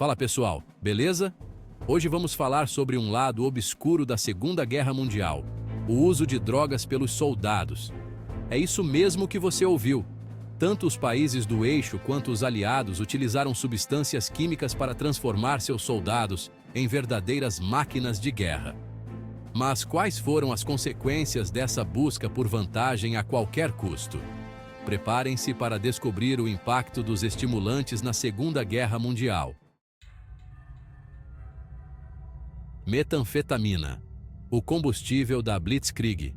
Fala pessoal, beleza? Hoje vamos falar sobre um lado obscuro da Segunda Guerra Mundial, o uso de drogas pelos soldados. É isso mesmo que você ouviu. Tanto os países do eixo quanto os aliados utilizaram substâncias químicas para transformar seus soldados em verdadeiras máquinas de guerra. Mas quais foram as consequências dessa busca por vantagem a qualquer custo? Preparem-se para descobrir o impacto dos estimulantes na Segunda Guerra Mundial. Metanfetamina, o combustível da Blitzkrieg.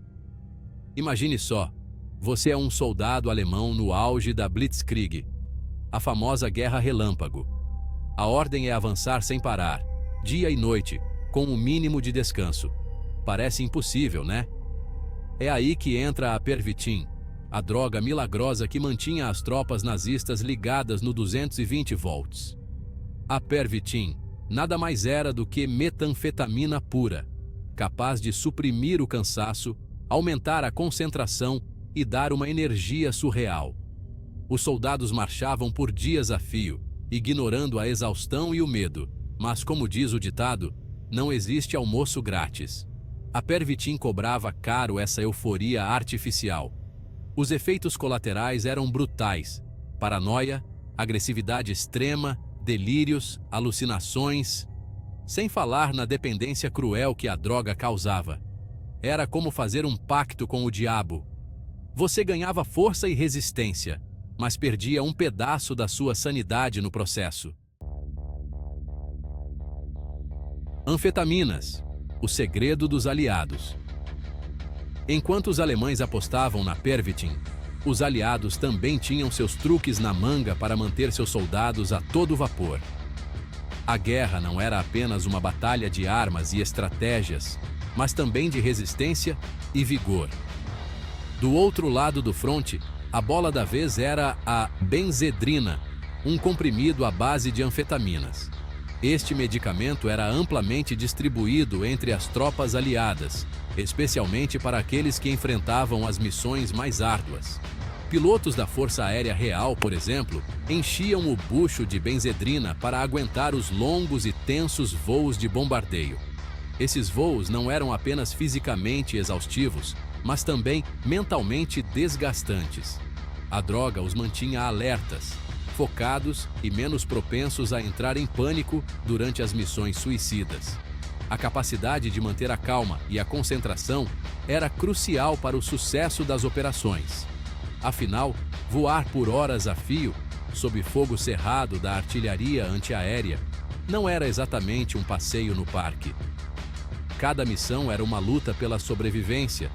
Imagine só, você é um soldado alemão no auge da Blitzkrieg, a famosa Guerra Relâmpago. A ordem é avançar sem parar, dia e noite, com o mínimo de descanso. Parece impossível, né? É aí que entra a Pervitin, a droga milagrosa que mantinha as tropas nazistas ligadas no 220 volts. A Pervitin nada mais era do que metanfetamina pura, capaz de suprimir o cansaço, aumentar a concentração e dar uma energia surreal. Os soldados marchavam por dias a fio, ignorando a exaustão e o medo, mas como diz o ditado, não existe almoço grátis. A Pervitin cobrava caro essa euforia artificial. Os efeitos colaterais eram brutais: paranoia, agressividade extrema, delírios, alucinações, sem falar na dependência cruel que a droga causava. Era como fazer um pacto com o diabo. Você ganhava força e resistência, mas perdia um pedaço da sua sanidade no processo. Anfetaminas, o segredo dos aliados. Enquanto os alemães apostavam na Pervitin, os aliados também tinham seus truques na manga para manter seus soldados a todo vapor. A guerra não era apenas uma batalha de armas e estratégias, mas também de resistência e vigor. Do outro lado do fronte, a bola da vez era a benzedrina, um comprimido à base de anfetaminas. Este medicamento era amplamente distribuído entre as tropas aliadas, especialmente para aqueles que enfrentavam as missões mais árduas. Pilotos da Força Aérea Real, por exemplo, enchiam o bucho de benzedrina para aguentar os longos e tensos voos de bombardeio. Esses voos não eram apenas fisicamente exaustivos, mas também mentalmente desgastantes. A droga os mantinha alertas, focados e menos propensos a entrar em pânico durante as missões suicidas. A capacidade de manter a calma e a concentração era crucial para o sucesso das operações. Afinal, voar por horas a fio, sob fogo cerrado da artilharia antiaérea, não era exatamente um passeio no parque. Cada missão era uma luta pela sobrevivência,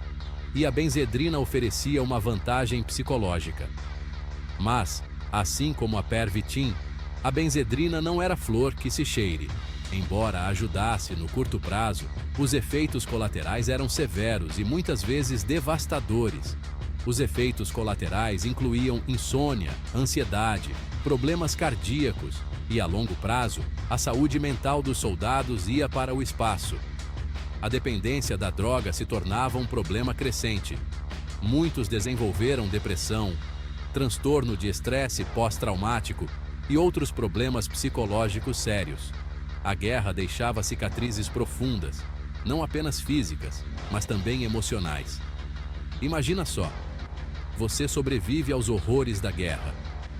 e a benzedrina oferecia uma vantagem psicológica. Mas, assim como a Pervitin, a benzedrina não era flor que se cheire. Embora ajudasse no curto prazo, os efeitos colaterais eram severos e muitas vezes devastadores. Os efeitos colaterais incluíam insônia, ansiedade, problemas cardíacos e, a longo prazo, a saúde mental dos soldados ia para o espaço. A dependência da droga se tornava um problema crescente. Muitos desenvolveram depressão, transtorno de estresse pós-traumático e outros problemas psicológicos sérios. A guerra deixava cicatrizes profundas, não apenas físicas, mas também emocionais. Imagina só, você sobrevive aos horrores da guerra,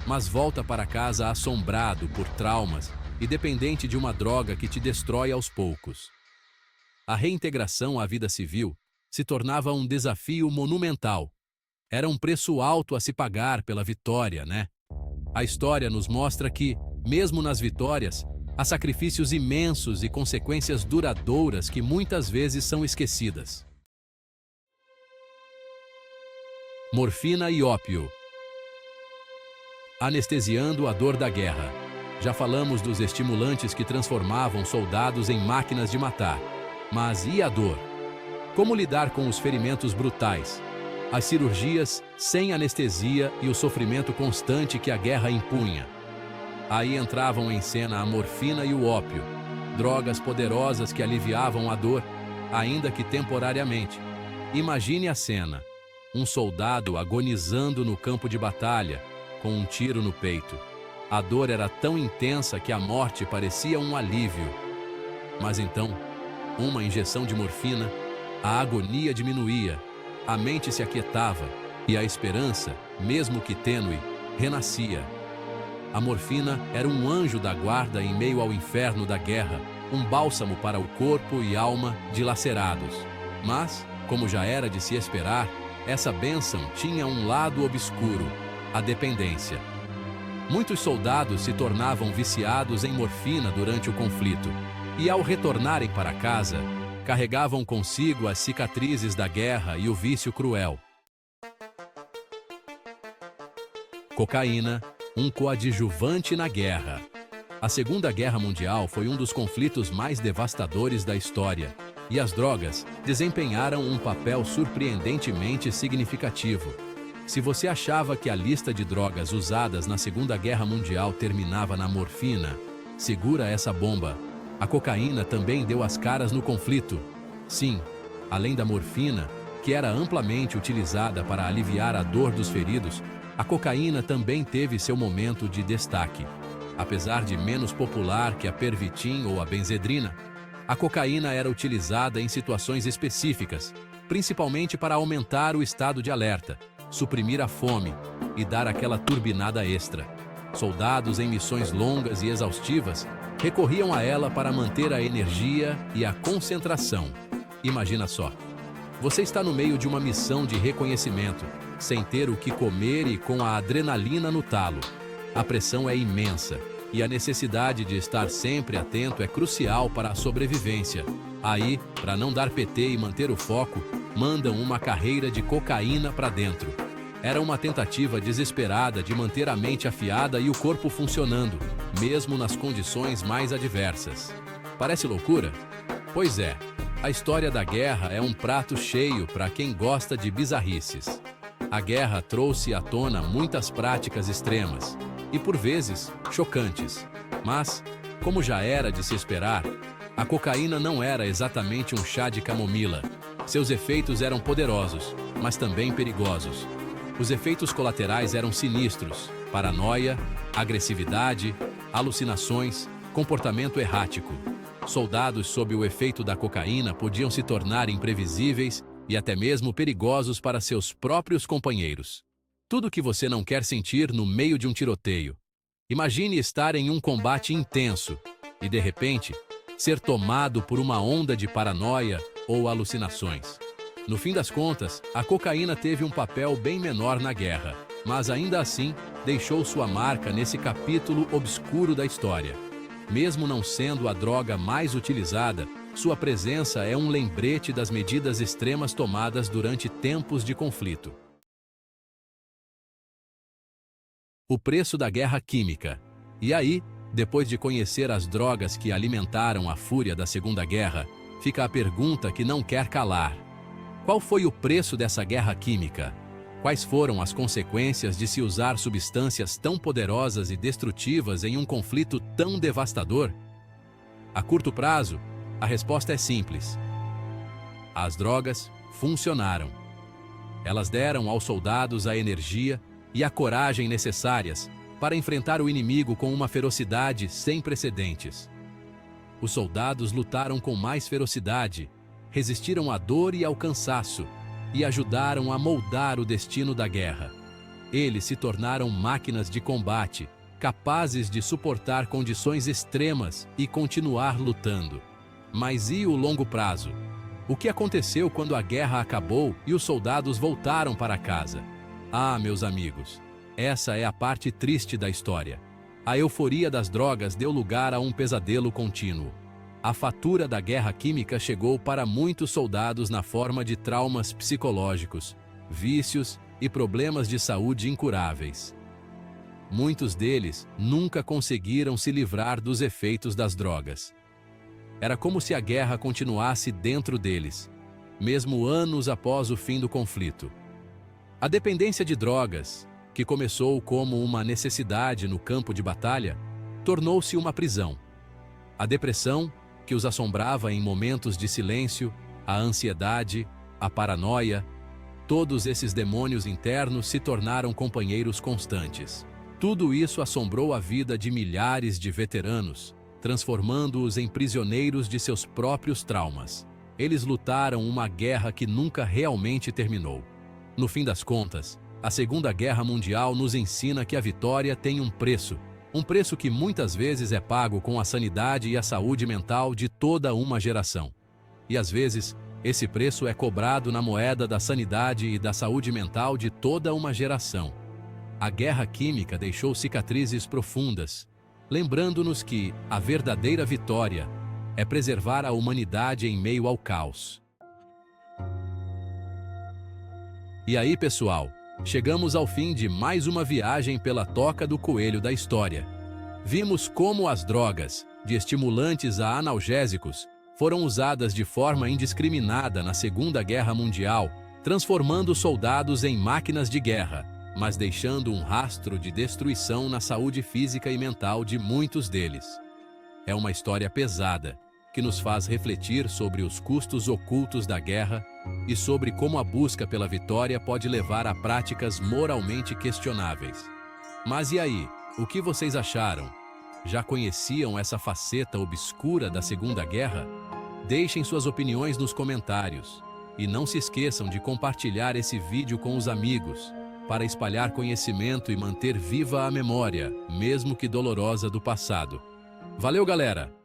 mas volta para casa assombrado por traumas e dependente de uma droga que te destrói aos poucos. A reintegração à vida civil se tornava um desafio monumental. Era um preço alto a se pagar pela vitória, né? A história nos mostra que, mesmo nas vitórias, há sacrifícios imensos e consequências duradouras que muitas vezes são esquecidas. Morfina e ópio. Anestesiando a dor da guerra. Já falamos dos estimulantes que transformavam soldados em máquinas de matar. Mas e a dor? Como lidar com os ferimentos brutais, as cirurgias sem anestesia e o sofrimento constante que a guerra impunha? Aí entravam em cena a morfina e o ópio, drogas poderosas que aliviavam a dor, ainda que temporariamente. Imagine a cena: um soldado agonizando no campo de batalha, com um tiro no peito. A dor era tão intensa que a morte parecia um alívio. Mas então, uma injeção de morfina, a agonia diminuía, a mente se aquietava e a esperança, mesmo que tênue, renascia. A morfina era um anjo da guarda em meio ao inferno da guerra, um bálsamo para o corpo e alma dilacerados. Mas, como já era de se esperar, essa bênção tinha um lado obscuro, a dependência. Muitos soldados se tornavam viciados em morfina durante o conflito, e ao retornarem para casa, carregavam consigo as cicatrizes da guerra e o vício cruel. Cocaína, um coadjuvante na guerra. A Segunda Guerra Mundial foi um dos conflitos mais devastadores da história, e as drogas desempenharam um papel surpreendentemente significativo. Se você achava que a lista de drogas usadas na Segunda Guerra Mundial terminava na morfina, segura essa bomba. A cocaína também deu as caras no conflito. Sim, além da morfina, que era amplamente utilizada para aliviar a dor dos feridos, a cocaína também teve seu momento de destaque. Apesar de menos popular que a Pervitin ou a benzedrina, a cocaína era utilizada em situações específicas, principalmente para aumentar o estado de alerta, suprimir a fome e dar aquela turbinada extra. Soldados em missões longas e exaustivas recorriam a ela para manter a energia e a concentração. Imagina só, você está no meio de uma missão de reconhecimento, sem ter o que comer e com a adrenalina no talo. A pressão é imensa e a necessidade de estar sempre atento é crucial para a sobrevivência. Aí, para não dar PT e manter o foco, mandam uma carreira de cocaína para dentro. Era uma tentativa desesperada de manter a mente afiada e o corpo funcionando, mesmo nas condições mais adversas. Parece loucura? Pois é, a história da guerra é um prato cheio para quem gosta de bizarrices. A guerra trouxe à tona muitas práticas extremas e, por vezes, chocantes. Mas, como já era de se esperar, a cocaína não era exatamente um chá de camomila. Seus efeitos eram poderosos, mas também perigosos. Os efeitos colaterais eram sinistros: paranoia, agressividade, alucinações, comportamento errático. Soldados sob o efeito da cocaína podiam se tornar imprevisíveis e até mesmo perigosos para seus próprios companheiros. Tudo que você não quer sentir no meio de um tiroteio. Imagine estar em um combate intenso e, de repente, ser tomado por uma onda de paranoia ou alucinações. No fim das contas, a cocaína teve um papel bem menor na guerra, mas ainda assim deixou sua marca nesse capítulo obscuro da história. Mesmo não sendo a droga mais utilizada, sua presença é um lembrete das medidas extremas tomadas durante tempos de conflito. O preço da guerra química. E aí, depois de conhecer as drogas que alimentaram a fúria da Segunda Guerra, fica a pergunta que não quer calar. Qual foi o preço dessa guerra química? Quais foram as consequências de se usar substâncias tão poderosas e destrutivas em um conflito tão devastador? A curto prazo, a resposta é simples. As drogas funcionaram. Elas deram aos soldados a energia e a coragem necessárias para enfrentar o inimigo com uma ferocidade sem precedentes. Os soldados lutaram com mais ferocidade, resistiram à dor e ao cansaço e ajudaram a moldar o destino da guerra. Eles se tornaram máquinas de combate, capazes de suportar condições extremas e continuar lutando. Mas e o longo prazo? O que aconteceu quando a guerra acabou e os soldados voltaram para casa? Ah, meus amigos, essa é a parte triste da história. A euforia das drogas deu lugar a um pesadelo contínuo. A fatura da guerra química chegou para muitos soldados na forma de traumas psicológicos, vícios e problemas de saúde incuráveis. Muitos deles nunca conseguiram se livrar dos efeitos das drogas. Era como se a guerra continuasse dentro deles, mesmo anos após o fim do conflito. A dependência de drogas, que começou como uma necessidade no campo de batalha, tornou-se uma prisão. A depressão, que os assombrava em momentos de silêncio, a ansiedade, a paranoia, todos esses demônios internos se tornaram companheiros constantes. Tudo isso assombrou a vida de milhares de veteranos, transformando-os em prisioneiros de seus próprios traumas. Eles lutaram uma guerra que nunca realmente terminou. No fim das contas, a Segunda Guerra Mundial nos ensina que a vitória tem um preço que muitas vezes é pago com a sanidade e a saúde mental de toda uma geração. E às vezes, esse preço é cobrado na moeda da sanidade e da saúde mental de toda uma geração. A guerra química deixou cicatrizes profundas, lembrando-nos que a verdadeira vitória é preservar a humanidade em meio ao caos. E aí, pessoal, chegamos ao fim de mais uma viagem pela toca do coelho da história. Vimos como as drogas, de estimulantes a analgésicos, foram usadas de forma indiscriminada na Segunda Guerra Mundial, transformando soldados em máquinas de guerra, mas deixando um rastro de destruição na saúde física e mental de muitos deles. É uma história pesada, que nos faz refletir sobre os custos ocultos da guerra e sobre como a busca pela vitória pode levar a práticas moralmente questionáveis. Mas e aí, o que vocês acharam? Já conheciam essa faceta obscura da Segunda Guerra? Deixem suas opiniões nos comentários. E não se esqueçam de compartilhar esse vídeo com os amigos, para espalhar conhecimento e manter viva a memória, mesmo que dolorosa, do passado. Valeu, galera!